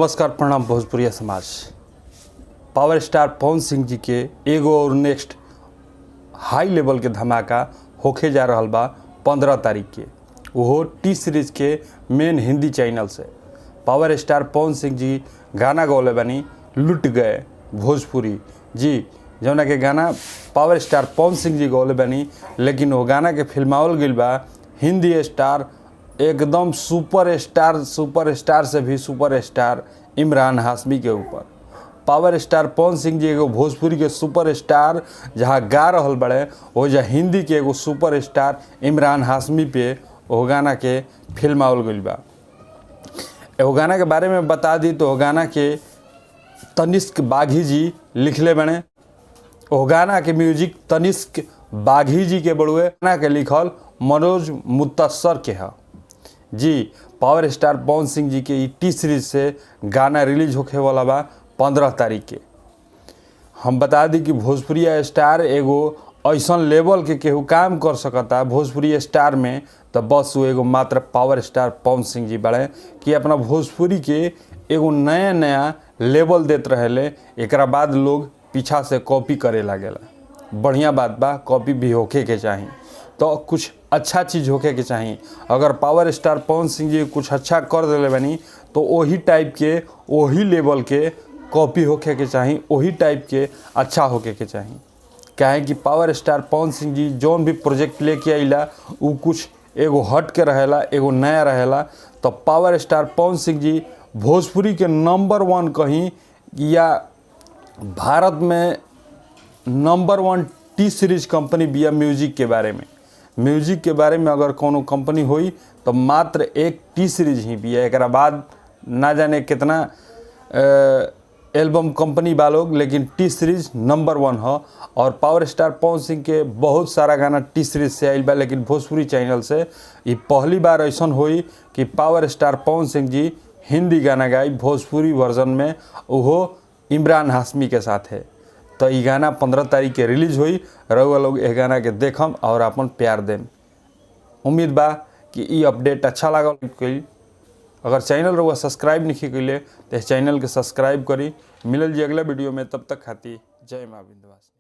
नमस्कार प्रणाम भोजपुरिया समाज। पावर स्टार पवन सिंह जी के एगो और नेक्स्ट हाई लेवल के धमाका होके जा रहा बा 15 तारीख के, वो टी सीरीज के मेन हिंदी चैनल से। पावर स्टार पवन सिंह जी गाना गौले बनी लुट गए भोजपुरी जी, जौना के गाना पावर स्टार पवन सिंह जी गौले बनी, लेकिन वो गाना के फिल्मावल गइल बा हिंदी स्टार, एकदम सुपरस्टार से भी सुपरस्टार इमरान हाशमी के ऊपर। पावर स्टार पवन सिंह जी एगो भोजपुरी के सुपरस्टार जहाँ गा रहल बड़े, वो जहाँ हिंदी के एगो सुपरस्टार इमरान हाशमी पे वो गाना के फिल्मावल गइल बा। एगो गाना के बारे में बता दी तो वो गाना के तनिष्क बाघी जी लिखले बने। वो गाना के म्यूजिक तनिष्क बाघी जी के बड़ुए, गाना के लिखल मनोज मुत्तसर के है जी। पावर स्टार पवन सिंह जी के टी सीरीज से गाना रिलीज होखे वाला बा 15 तारीख के। हम बता दी कि भोजपुरी स्टार एगो ऐसा लेवल के केहू काम कर सकता भोजपुरी स्टार में, तो बस वो एगो मात्र पावर स्टार पवन सिंह जी बड़े कि अपना भोजपुरी के एगो नया नया लेवल देते रहेले। एकरा बाद लोग पीछा से कॉपी करे लागेला। बढ़िया बात बा, कॉपी भी होके के चाहिए, तो कुछ अच्छा चीज़ होके के चाहिए। अगर पावर स्टार पवन सिंह जी कुछ अच्छा कर दिले बनी तो वही टाइप के वही लेवल के कॉपी होके के चाहिए, वही टाइप के अच्छा होके के चाहिए। काहे कि पावर स्टार पवन सिंह जी जौन भी प्रोजेक्ट लेके आइला वो कुछ एगो हट के रहेला, एगो नया रहेला। तो पावर स्टार पवन सिंह जी भोजपुरी के नंबर 1 कहीं या भारत में नंबर 1 टी सीरीज कंपनी बिया। म्यूजिक के बारे में अगर कोनो कंपनी हुई तो मात्र एक टी सीरीज ही बिया। एक बाद ना जाने कितना एल्बम कंपनी बा लोग, लेकिन टी सीरीज नंबर 1 है। और पावर स्टार पवन सिंह के बहुत सारा गाना टी सीरीज से आइल बा, लेकिन भोजपुरी चैनल से ये पहली बार ऐसा हुई कि पावर स्टार पवन सिंह जी हिंदी गाना गाई भोजपुरी वर्जन में, वो इमरान हाशमी के साथ है। तो ये गाना 15 तारीख के रिलीज हुई। रउआ लोग ये गाना के देखम और अपन प्यार देम। उम्मीद बा कि ये अपडेट अच्छा लागल। अगर चैनल रउआ सब्सक्राइब नहीं कइले तो चैनल के सब्सक्राइब करी। मिलल जी अगला वीडियो में, तब तक खातिर जय माँ विंध्यवासिनी।